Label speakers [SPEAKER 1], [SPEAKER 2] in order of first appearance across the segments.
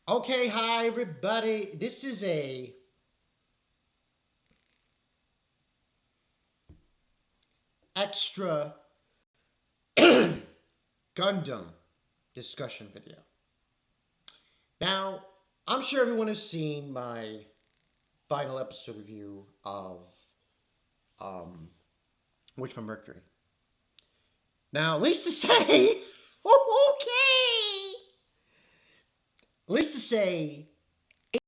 [SPEAKER 1] Okay, hi everybody. This is a extra Gundam discussion video. Now, I'm sure everyone has seen my final episode review of um Which from Mercury. Now, least to say, okay, least to say,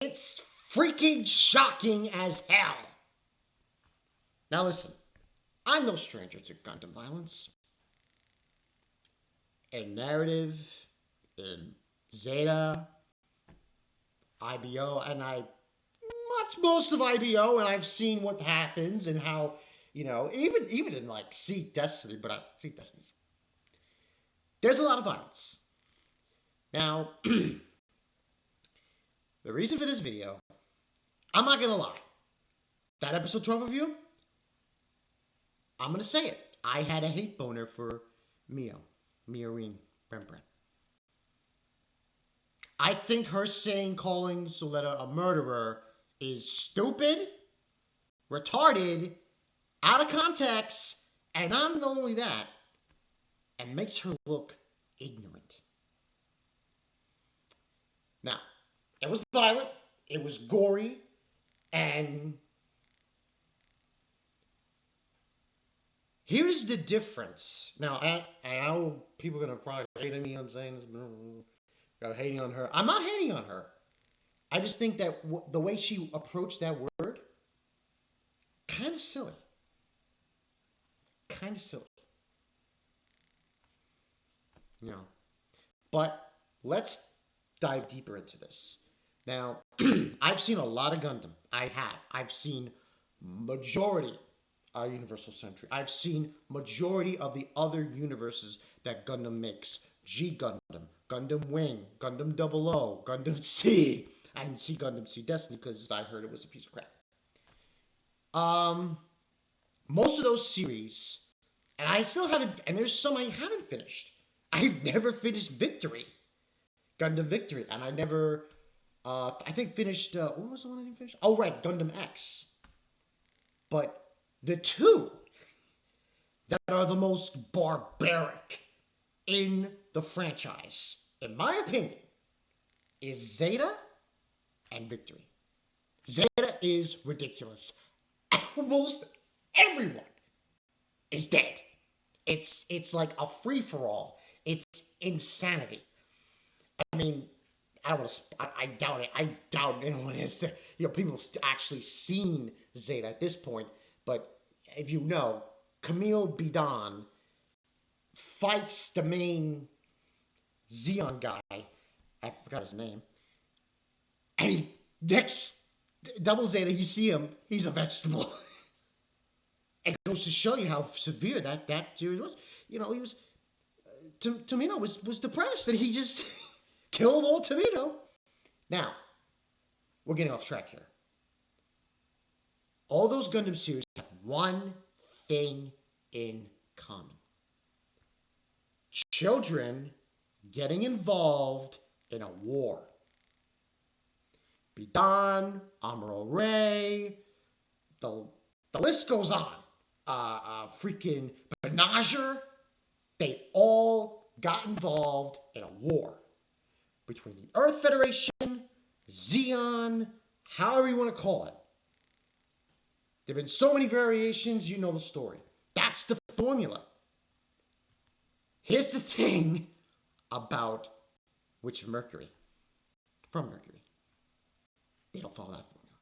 [SPEAKER 1] it's freaking shocking as hell. Now listen, I'm no stranger to Gundam violence. In narrative, in Zeta, IBO, and I watch most of IBO, and I've seen what happens and how, even in like Seek Destiny, but Seek Destiny, there's a lot of violence. Now, the reason for this video, I'm not gonna lie, that episode 12 review, I'm gonna say it. I had a hate boner for Miorine Rembrandt. I think her calling Suletta a murderer is stupid, retarded, out of context, and not only that, and makes her look ignorant. Now, it was violent, it was gory, and here's the difference. Now, I know people are going to probably hate me on saying this, got hating on her. I'm not hating on her. I just think that the way she approached that word, kind of silly. Kind of silly. You know. But let's dive deeper into this. Now, I've seen a lot of Gundam. I have. I've seen majority Universal Century. I've seen majority of the other universes that Gundam makes. G Gundam, Gundam Wing, Gundam 00, Gundam Seed. I didn't see Gundam Seed Destiny because I heard it was a piece of crap. Most of those series, and I still haven't, and there's some I haven't finished. I've never finished Victory, Gundam Victory, and I never, I think finished, what was the one I didn't finish? Oh, right, Gundam X. But the two that are the most barbaric in the franchise, in my opinion, is Zeta and Victory. Zeta is ridiculous. Almost everyone is dead. It's like a free-for-all. It's insanity. I mean, I don't want to. I doubt it. I doubt anyone has. People have actually seen Zeta at this point. But if you know, Camille Bidan fights the main Xeon guy. I forgot his name. And he next double Zeta, you see him. He's a vegetable. It goes to show you how severe that series was. He was Tomino was depressed, and he just killed old Tomino. Now, we're getting off track here. All those Gundam series have one thing in common. Children getting involved in a war. Bidan, Amuro Ray, the list goes on. Freaking Benager, they all got involved in a war between the Earth Federation, Xeon, however you want to call it. There have been so many variations, you know the story. That's the formula. Here's the thing about Witch of Mercury, from Mercury. They don't follow that formula.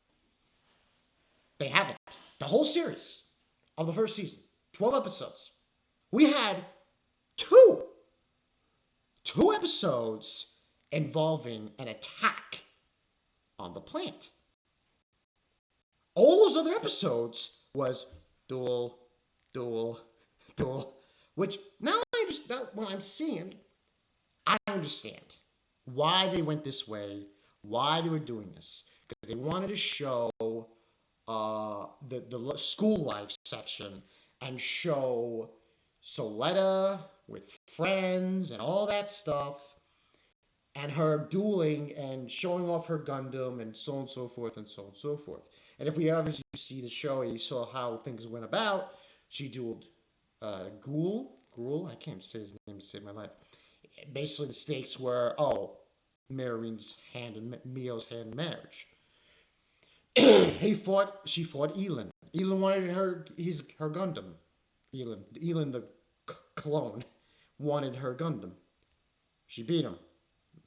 [SPEAKER 1] They haven't. The whole series of the first season, 12 episodes. We had two episodes involving an attack on the plant. All those other episodes was duel, which now when I'm seeing, I understand why they went this way, why they were doing this, because they wanted to show the school life section and show Suletta with friends and all that stuff, and her dueling and showing off her Gundam and so on and so forth and so on and so forth. And if we ever see the show, you saw how things went about. She dueled Gruul. I can't say his name to save my life. Basically, the stakes were, oh, Marine's hand and Mio's hand in marriage. She fought Elin. Elin wanted her Gundam. Elin the clone wanted her Gundam. She beat him.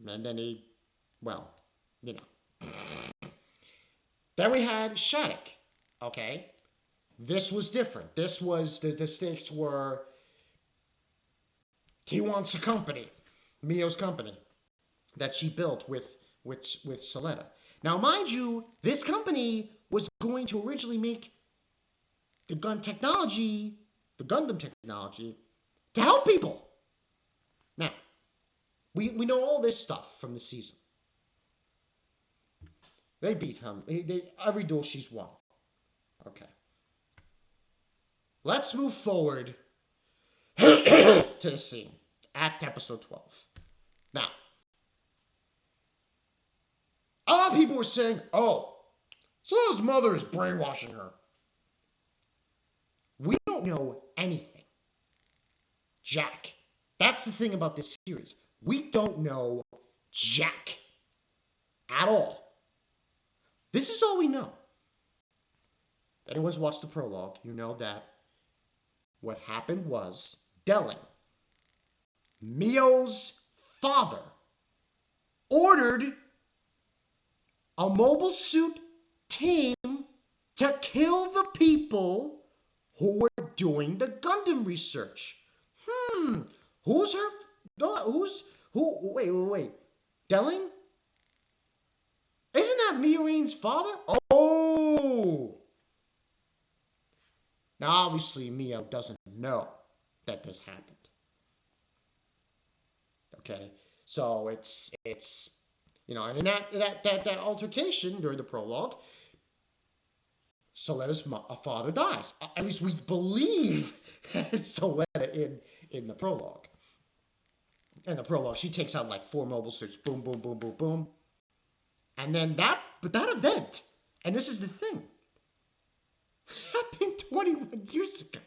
[SPEAKER 1] And then well, you know. Then we had Shattuck. Okay. This was different. This was, the stakes were, he wants a company, Mio's company, that she built with Suletta. Now, mind you, this company was going to originally make the Gundam technology to help people. Now, we know all this stuff from the season. They beat him. Every duel she's won. Okay. Let's move forward to the scene at episode 12. Now, a lot of people were saying, oh, Sona's mother is brainwashing her. We don't know anything. Jack. That's the thing about this series. We don't know jack at all. This is all we know. If anyone's watched the prologue, you know that what happened was Delling, Mio's father, ordered a mobile suit team to kill the people who were doing the Gundam research. Who's her? Wait. Delling? Isn't that Miorine's father? Oh! Now, obviously, Mio doesn't know that this happened. Okay? So, it's you know, and in that altercation during the prologue, Soletta's father dies. At least we believe it's Suletta in the prologue. In the prologue, she takes out like 4 mobile suits. Boom, boom, boom, boom, boom. And then that event, and this is the thing, happened 21 years ago.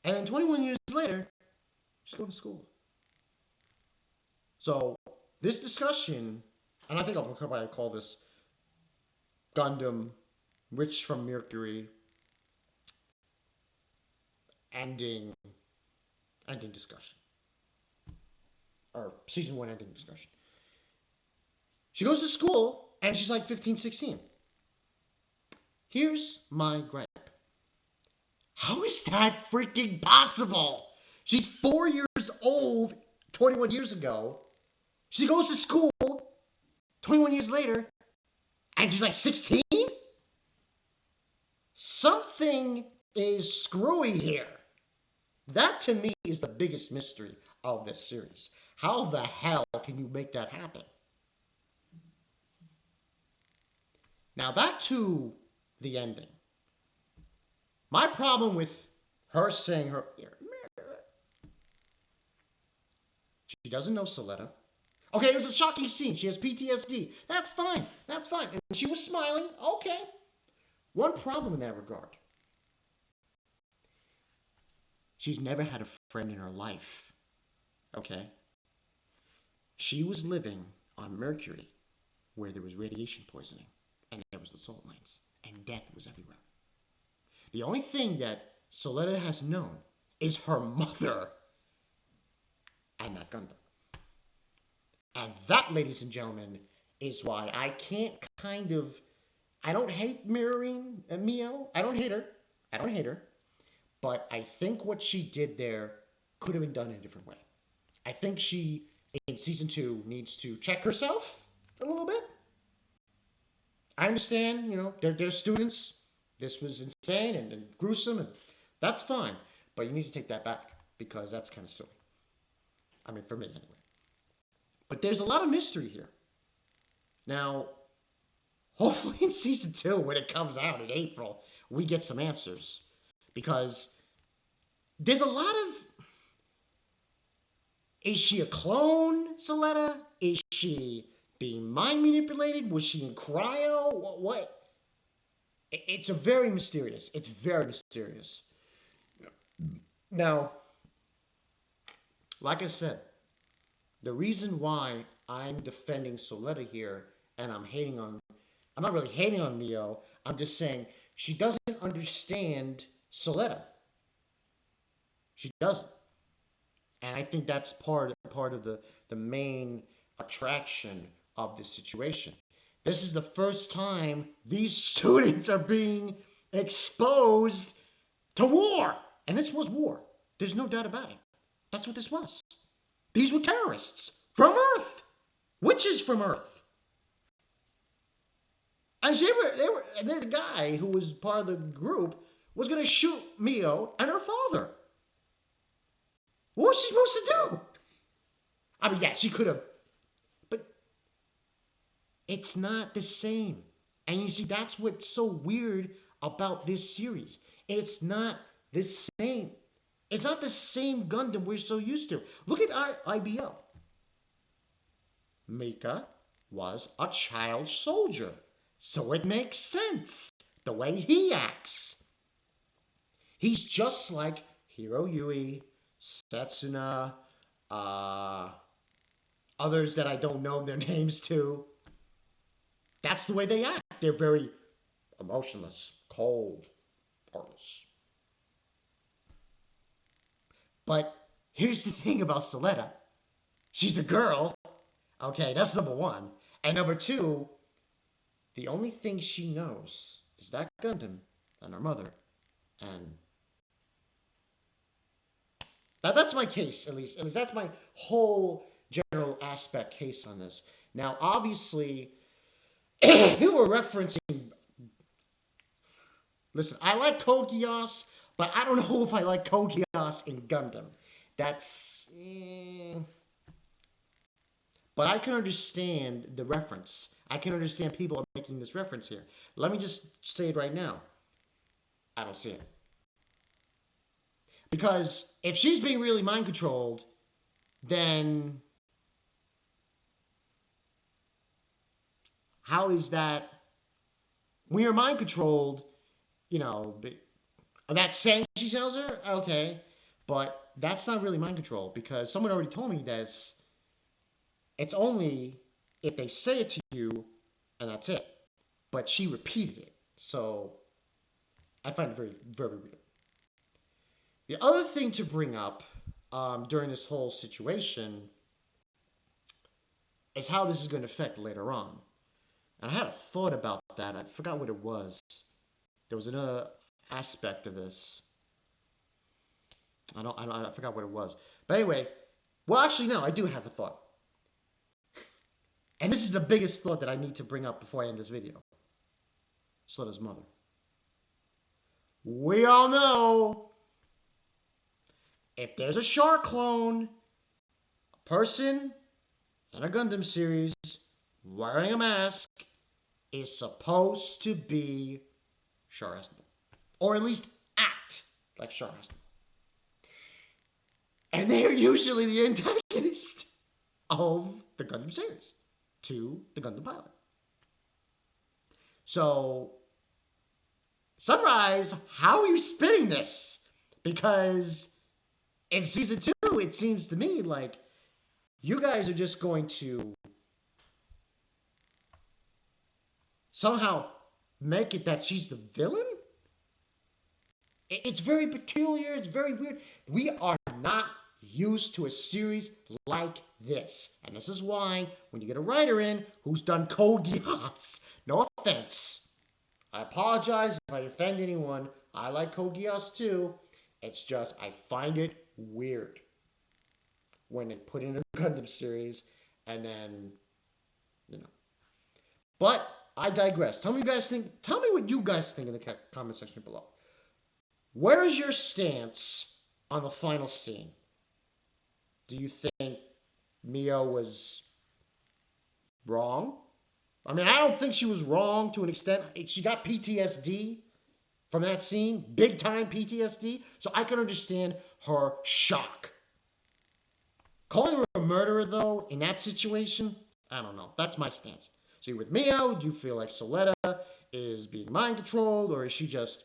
[SPEAKER 1] And then 21 years later, she's going to school. So this discussion, and I think I'll probably call this Gundam, Witch from Mercury, ending discussion. Or season 1 ending discussion. She goes to school, and she's like 15, 16. Here's my gripe. How is that freaking possible? She's 4 years old 21 years ago. She goes to school 21 years later, and she's like 16? Something is screwy here. That, to me, is the biggest mystery of this series. How the hell can you make that happen? Now, back to the ending. My problem with her saying her... She doesn't know Suletta. Okay, it was a shocking scene. She has PTSD. That's fine. That's fine. And she was smiling. Okay. One problem in that regard. She's never had a friend in her life. Okay? She was living on Mercury, where there was radiation poisoning, and there was the salt mines, and death was everywhere. The only thing that Suletta has known is her mother and that Gundam. And that, ladies and gentlemen, is why I can't I don't hate Mio. I don't hate her. But I think what she did there could have been done in a different way. I think she, in season 2, needs to check herself a little bit. I understand, they're students. This was insane and gruesome, and that's fine. But you need to take that back, because that's kind of silly. I mean, for me, anyway. But there's a lot of mystery here. Now, hopefully in season 2, when it comes out in April, we get some answers. Because there's a lot of... Is she a clone, Suletta? Is she being mind manipulated? Was she in cryo? What? It's a very mysterious. It's very mysterious. Now, like I said, the reason why I'm defending Suletta here and I'm not really hating on Mio, I'm just saying she doesn't understand Suletta. She doesn't. And I think that's part of the main attraction of this situation. This is the first time these students are being exposed to war. And this was war. There's no doubt about it. That's what this was. These were terrorists from Earth. Witches from Earth. And and this guy who was part of the group was going to shoot Mio and her father. What was she supposed to do? I mean, yeah, she could have. But it's not the same. And you see, that's what's so weird about this series. It's not the same. It's not the same Gundam we're so used to. Look at our IBO. Mika was a child soldier. So it makes sense the way he acts. He's just like Hiro Yui, Setsuna, others that I don't know their names to. That's the way they act. They're very emotionless, cold, heartless. But here's the thing about Suletta. She's a girl. Okay, that's number one. And number two, the only thing she knows is that Gundam and her mother. And that's my case, at least. That's my whole general aspect case on this. Now, obviously, people were referencing... Listen, I like Code Geass, but I don't know if I like Code Geass in Gundam. That's... But I can understand the reference. I can understand people are making this reference here. Let me just say it right now. I don't see it. Because if she's being really mind controlled, then how is that? When you're mind controlled, you know, that's saying she tells her, okay, but that's not really mind control because someone already told me that it's only if they say it to you and that's it. But she repeated it, so I find it very, very weird. The other thing to bring up during this whole situation is how this is going to affect later on. And I had a thought about that. I forgot what it was. There was another aspect of this. I forgot what it was. But anyway, well, actually, no, I do have a thought. And this is the biggest thought that I need to bring up before I end this video. Suletta's mother. We all know if there's a Shark clone, a person in a Gundam series wearing a mask is supposed to be Char Aznable. Or at least act like Char Aznable. And they are usually the antagonist of the Gundam series to the Gundam pilot. So, Sunrise, how are you spinning this? Because in season 2, it seems to me like you guys are just going to somehow make it that she's the villain? It's very peculiar. It's very weird. We are not used to a series like this. And this is why when you get a writer in who's done Code Geass, no offense, I apologize if I offend anyone. I like Code Geass too. It's just I find it weird when they put in a Gundam series and then, you know. But I digress. Tell me what you guys think in the comment section below. Where is your stance on the final scene? Do you think Mio was wrong? I mean, I don't think she was wrong to an extent. She got PTSD from that scene, big time PTSD. So I can understand her shock. Calling her a murderer, though, in that situation, I don't know. That's my stance. So you're with Mio. Do you feel like Suletta is being mind controlled, or is she just?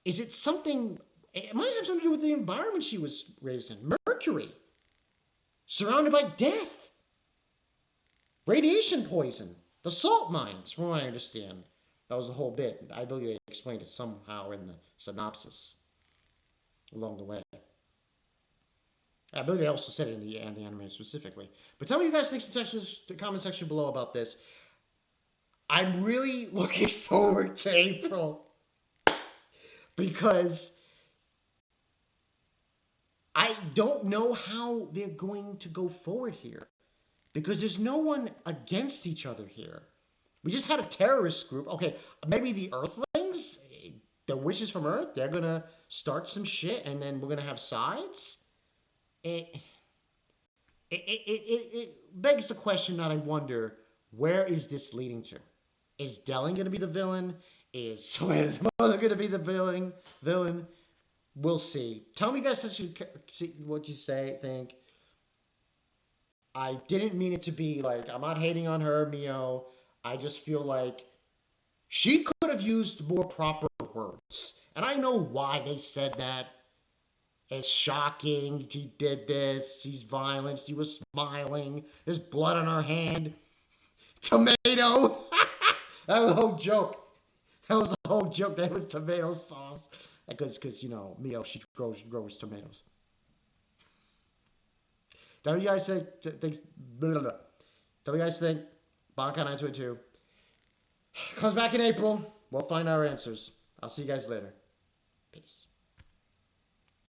[SPEAKER 1] Is it something? It might have something to do with the environment she was raised in. Mercury, surrounded by death, radiation poison, the salt mines, from what I understand. That was the whole bit. I believe they explained it somehow in the synopsis along the way. I believe they also said it in the anime specifically. But tell me what you guys think in the comment section below about this. I'm really looking forward to April because I don't know how they're going to go forward here because there's no one against each other here. We just had a terrorist group. Okay, maybe the Earthlings, the wishes from Earth, they're gonna start some shit, and then we're gonna have sides. It begs the question that I wonder: where is this leading to? Is Delling gonna be the villain? Is Soletta's mother gonna be the villain? We'll see. Tell me, guys, what you think. I didn't mean it to be like I'm not hating on her, Mio. I just feel like she could have used more proper words. And I know why they said that. It's shocking. She did this. She's violent. She was smiling. There's blood on her hand. Tomato. That was a whole joke. That was a whole joke. That was tomato sauce. Because Mio, she grows tomatoes. Tell me you guys think. Tell me you guys think. Bankai 922 comes back in April. We'll find our answers. I'll see you guys later. Peace.